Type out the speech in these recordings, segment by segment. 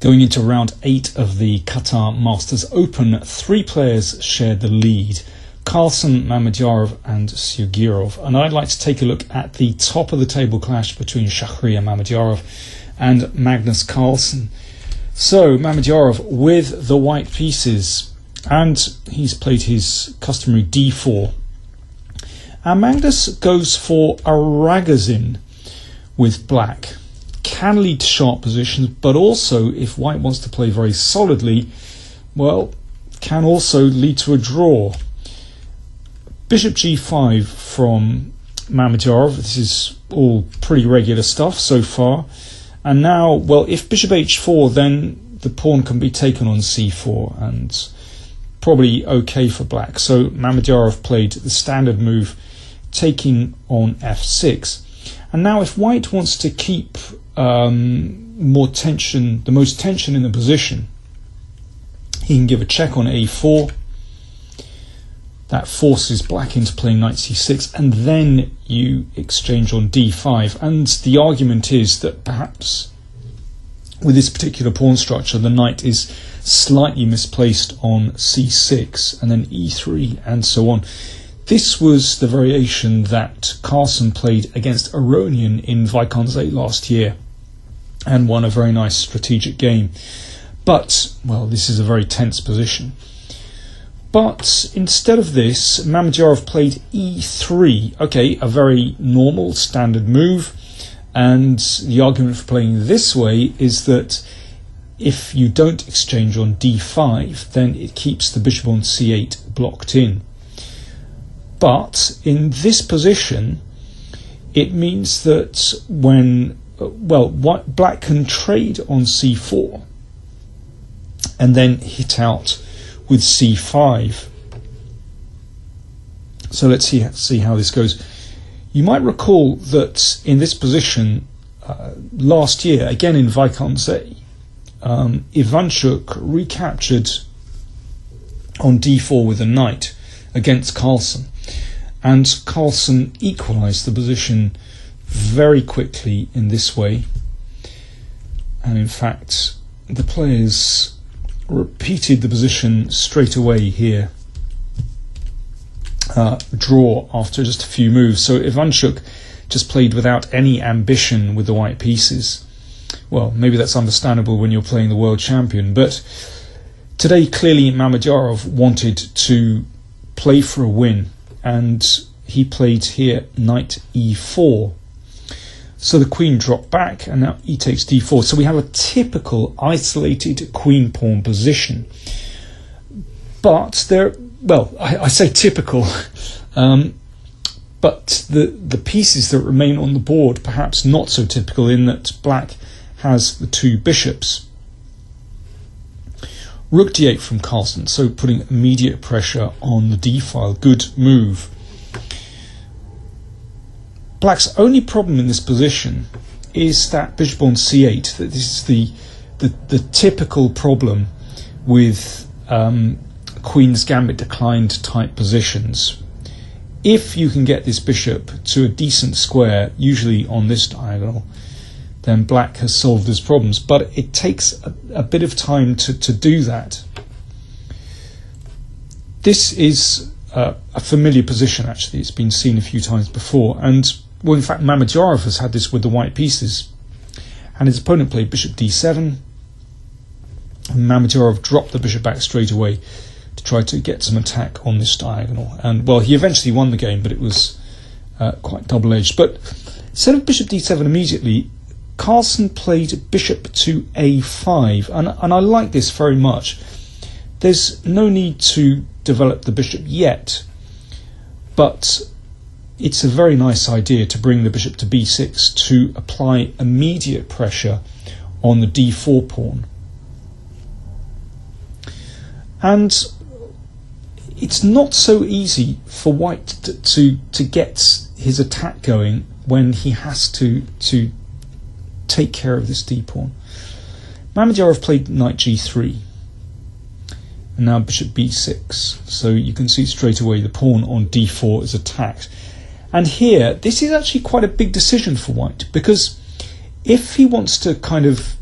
Going into round 8 of the Qatar Masters Open, 3 players shared the lead: Carlsen, Mamedyarov and Magnus. And I'd like to take a look at the top of the table clash between Mamedyarov and Magnus Carlsen. So Mamedyarov with the white pieces, and he's played his customary d4. And Magnus goes for a ragazin with black. Can lead to sharp positions, but also if white wants to play very solidly, well, can also lead to a draw. Bishop g5 from Mamedyarov. This is all pretty regular stuff so far. And now, well, if bishop h4, then the pawn can be taken on c4, and probably okay for black. So Mamedyarov played the standard move, taking on f6. And now if white wants to keep more tension, the most tension in the position, he can give a check on a4. That forces black into playing knight c6, and then you exchange on d5. And the argument is that perhaps with this particular pawn structure, the knight is slightly misplaced on c6, and then e3, and so on. This was the variation that Carlsen played against Aronian in Vaikonze last year, and won a very nice strategic game. But, well, this is a very tense position. But instead of this, Mamedyarov played e3. Okay, a very normal, standard move. And the argument for playing this way is that if you don't exchange on d5, then it keeps the bishop on c8 blocked in. But in this position, it means that when, well, black can trade on c4 and then hit out with c5. So let's see how this goes. You might recall that in this position last year, again in Vaikonze, Ivanchuk recaptured on d4 with a knight against Carlsen, and Carlsen equalized the position very quickly in this way. And in fact, the players repeated the position straight away here. Draw after just a few moves. So Ivanchuk just played without any ambition with the white pieces. Well, maybe that's understandable when you're playing the world champion, but today clearly Mamedyarov wanted to play for a win, and he played here knight e4. So the queen dropped back, and now e takes d4. So we have a typical isolated queen pawn position. But there, well, I say typical, but the pieces that remain on the board perhaps not so typical, in that black has the 2 bishops. Rook d8 from Carlsen, so putting immediate pressure on the d file. Good move. Black's only problem in this position is that bishop on c8. That this is the typical problem with Queen's Gambit declined type positions. If you can get this bishop to a decent square, usually on this diagonal, then black has solved his problems. But it takes a bit of time to do that. This is a familiar position, actually. It's been seen a few times before. And, well, in fact, Mamedyarov has had this with the white pieces. And his opponent played bishop d7. And Mamedyarov dropped the bishop back straight away to try to get some attack on this diagonal. And, well, he eventually won the game, but it was quite double-edged. But instead of bishop d7 immediately, Carlsen played bishop to a5, and I like this very much. There's no need to develop the bishop yet, but it's a very nice idea to bring the bishop to b6 to apply immediate pressure on the d4 pawn. And it's not so easy for white to get his attack going when he has to take care of this d-pawn. Mamedyarov played knight g3, and now bishop b6. So you can see straight away the pawn on d4 is attacked. And here, this is actually quite a big decision for white, because if he wants to kind of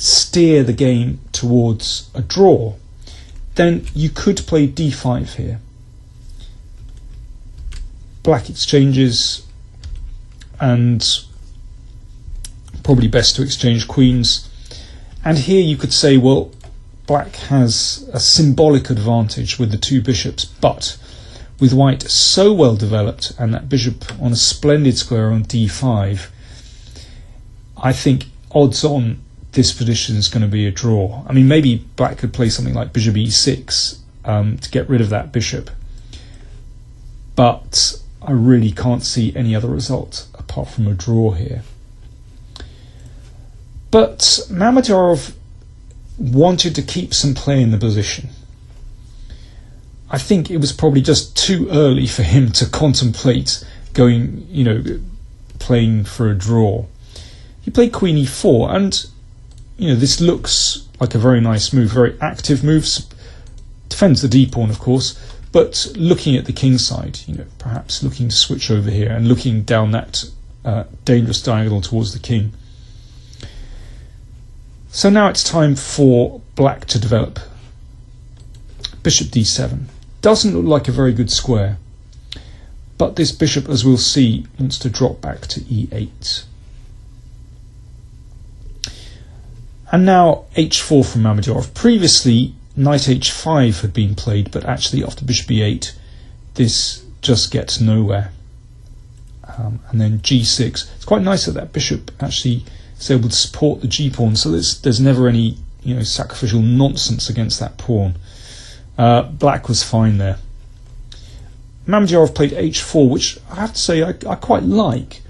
steer the game towards a draw, then you could play d5 here. Black exchanges, and probably best to exchange queens. And here you could say, well, black has a symbolic advantage with the two bishops, but with white so well developed and that bishop on a splendid square on d5, I think odds on this position is going to be a draw. I mean, maybe black could play something like bishop e6 to get rid of that bishop, but I really can't see any other result apart from a draw here. But Mamedyarov wanted to keep some play in the position. I think it was probably just too early for him to contemplate going, playing for a draw. He played queen e4, and this looks like a very nice move, very active move. Defends the d-pawn, of course, but looking at the king side, perhaps looking to switch over here and looking down that dangerous diagonal towards the king. So now it's time for black to develop. Bishop d7. Doesn't look like a very good square, but this bishop, as we'll see, wants to drop back to e8. And now h4 from Mamedyarov. Previously, knight h5 had been played, but actually after bishop e8, this just gets nowhere. And then g6. It's quite nice that that bishop actually is able to support the g-pawn, so there's never any sacrificial nonsense against that pawn. Black was fine there. Mamedyarov played h4, which I have to say I quite like,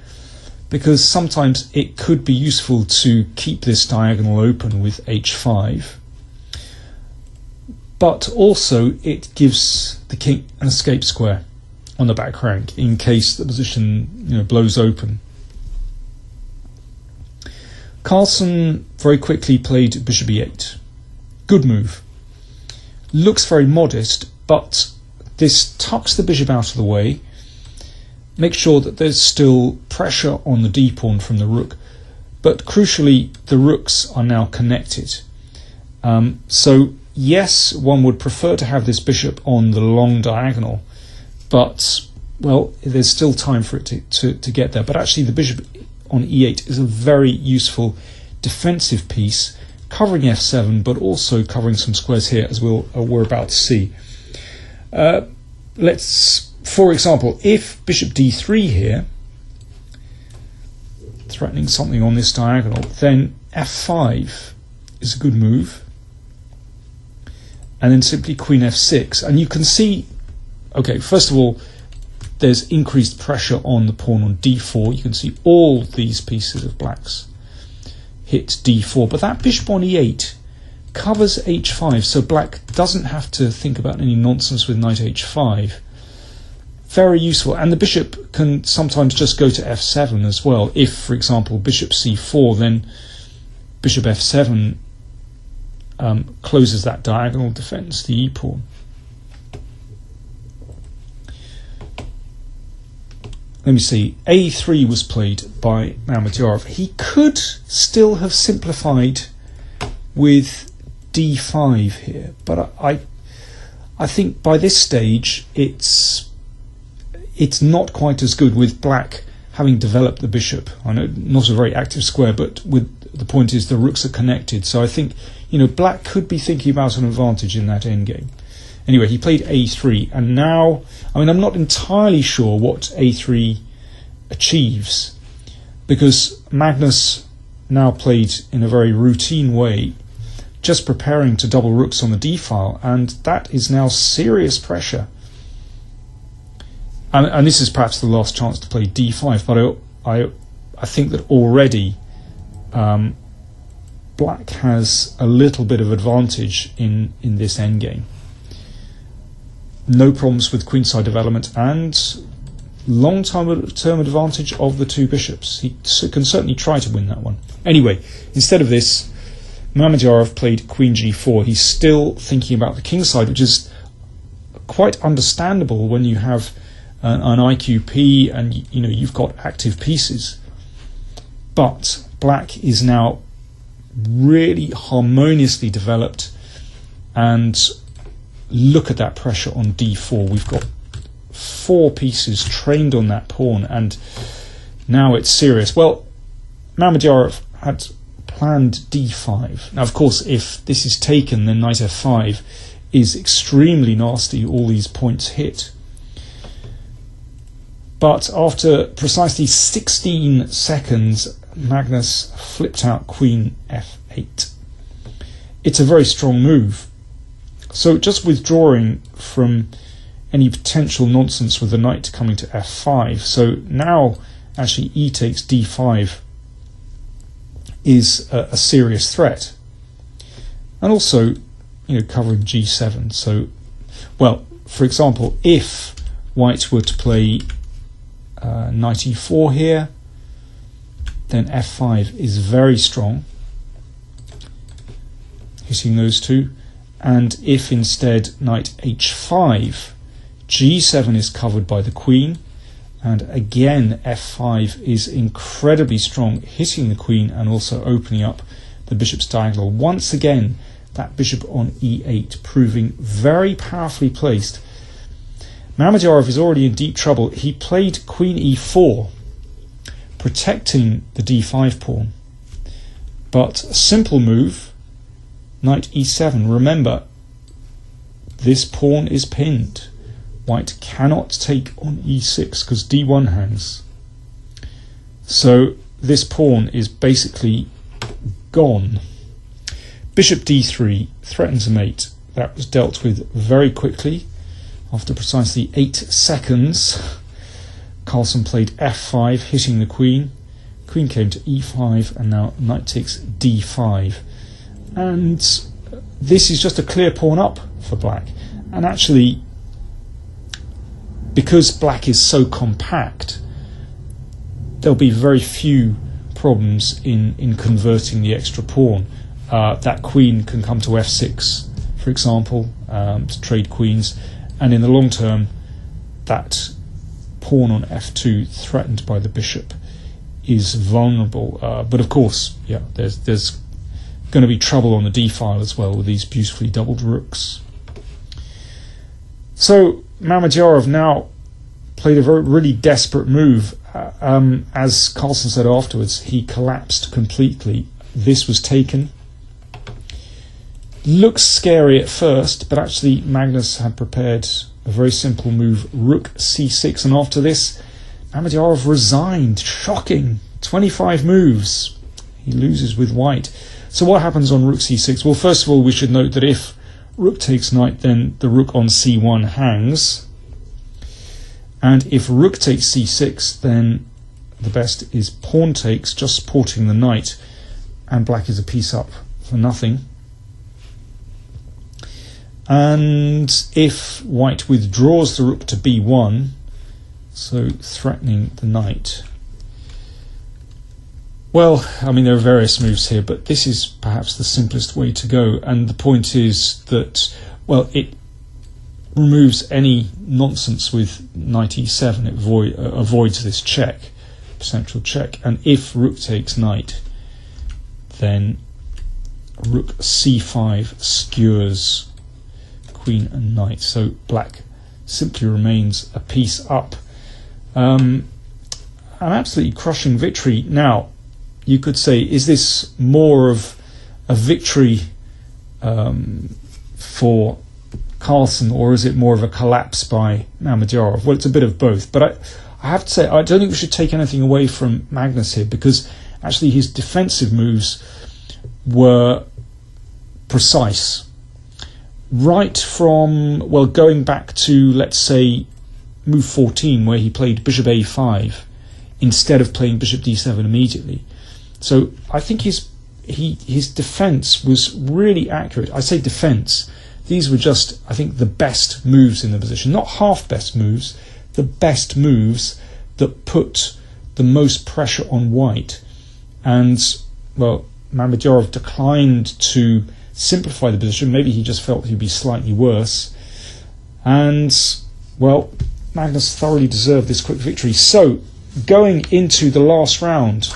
because sometimes it could be useful to keep this diagonal open with h5, but also it gives the king an escape square on the back rank in case the position blows open. Carlsen very quickly played bishop e8. Good move. Looks very modest, but this tucks the bishop out of the way, makes sure that there's still pressure on the d-pawn from the rook, but crucially the rooks are now connected. So yes, one would prefer to have this bishop on the long diagonal, but well, there's still time for it to get there. But actually the bishop on e8 is a very useful defensive piece, covering f7, but also covering some squares here, as we're about to see. For example, if bishop d3 here, threatening something on this diagonal, then f5 is a good move, and then simply queen f6, and you can see, okay, first of all, there's increased pressure on the pawn on d4. You can see all these pieces of black's hit d4, but that bishop on e8 covers h5, so black doesn't have to think about any nonsense with knight h5. Very useful, and the bishop can sometimes just go to f7 as well. If, for example, bishop c4, then bishop f7 closes that diagonal defense, the e-pawn. Let me see, a3 was played by Mamedyarov. He could still have simplified with d5 here, but I think by this stage it's not quite as good with black having developed the bishop. I know not a very active square, but the point is the rooks are connected, so I think black could be thinking about an advantage in that endgame. Anyway, he played a3, and now, I'm not entirely sure what a3 achieves, because Magnus now played in a very routine way, just preparing to double rooks on the d-file, and that is now serious pressure. And this is perhaps the last chance to play d5, but I think that already black has a little bit of advantage in this endgame. No problems with queenside development, and long-term advantage of the two bishops. He can certainly try to win that one. Anyway, instead of this, Mamedyarov played queen g4. He's still thinking about the king side, which is quite understandable when you have an IQP and you've got active pieces. But black is now really harmoniously developed. And look at that pressure on d4. We've got 4 pieces trained on that pawn, and now it's serious. Well, Mamedyarov had planned d5. Now, of course, if this is taken, then knight f5 is extremely nasty. All these points hit. But after precisely 16 seconds, Magnus flipped out queen f8. It's a very strong move. So just withdrawing from any potential nonsense with the knight coming to f5. So now actually e takes d5 is a serious threat. And also, covering g7. So, well, for example, if white were to play knight e4 here, then f5 is very strong, hitting those two. And if instead knight h5, g7 is covered by the queen, and again f5 is incredibly strong, hitting the queen and also opening up the bishop's diagonal. Once again, that bishop on e8 proving very powerfully placed. Mamedyarov is already in deep trouble. He played queen e4, protecting the d5 pawn. But a simple move, knight e7. Remember, this pawn is pinned. White cannot take on e6 because d1 hangs. So this pawn is basically gone. Bishop d3 threatens a mate. That was dealt with very quickly. After precisely 8 seconds, Carlsen played f5, hitting the queen. Queen came to e5, and now knight takes d5. And this is just a clear pawn up for black. And actually, because black is so compact, there'll be very few problems in converting the extra pawn. That queen can come to f6, for example, to trade queens. And in the long term, that pawn on f2, threatened by the bishop, is vulnerable. But of course, yeah, there's going to be trouble on the d-file as well with these beautifully doubled rooks. So Mamedyarov now played a really desperate move. As Carlsen said afterwards, he collapsed completely. This was taken. Looks scary at first, but actually Magnus had prepared a very simple move, rook c6, and after this Mamedyarov resigned. Shocking. 25 moves. He loses with white. So what happens on rook c6? Well, first of all, we should note that if rook takes knight, then the rook on c1 hangs. And if rook takes c6, then the best is pawn takes, just supporting the knight, and black is a piece up for nothing. And if white withdraws the rook to b1, so threatening the knight. Well, I mean, there are various moves here, but this is perhaps the simplest way to go. And the point is that, well, it removes any nonsense with knight e7. It avoids this check, central check. And if rook takes knight, then rook c5 skewers queen and knight. So black simply remains a piece up. An absolutely crushing victory. Now, you could say, is this more of a victory for Carlsen, or is it more of a collapse by Mamedyarov? Well, it's a bit of both. But I have to say, I don't think we should take anything away from Magnus here, because actually his defensive moves were precise. Right from, well, going back to, let's say, move 14, where he played bishop a5 instead of playing bishop d7 immediately. So I think his defense was really accurate. I say defense. These were just, I think, the best moves in the position. Not half best moves, the best moves that put the most pressure on white. And, well, Mamedyarov declined to simplify the position. Maybe he just felt he'd be slightly worse. And, well, Magnus thoroughly deserved this quick victory. So, going into the last round,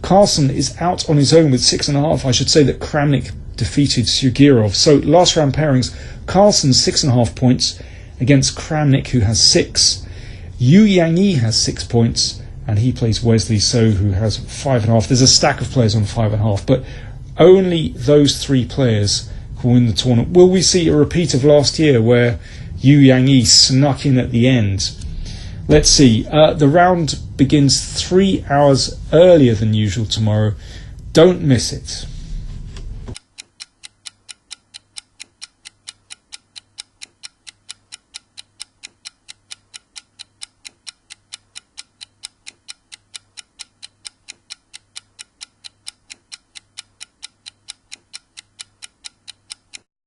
Carlsen is out on his own with 6.5. I should say that Kramnik defeated Sugirov. So last round pairings, Carlsen 6.5 points against Kramnik, who has 6. Yu Yangyi has 6 points, and he plays Wesley So, who has 5.5. There's a stack of players on 5.5, but only those 3 players will win the tournament. Will we see a repeat of last year where Yu Yangyi snuck in at the end? Let's see. The round begins 3 hours earlier than usual tomorrow. Don't miss it.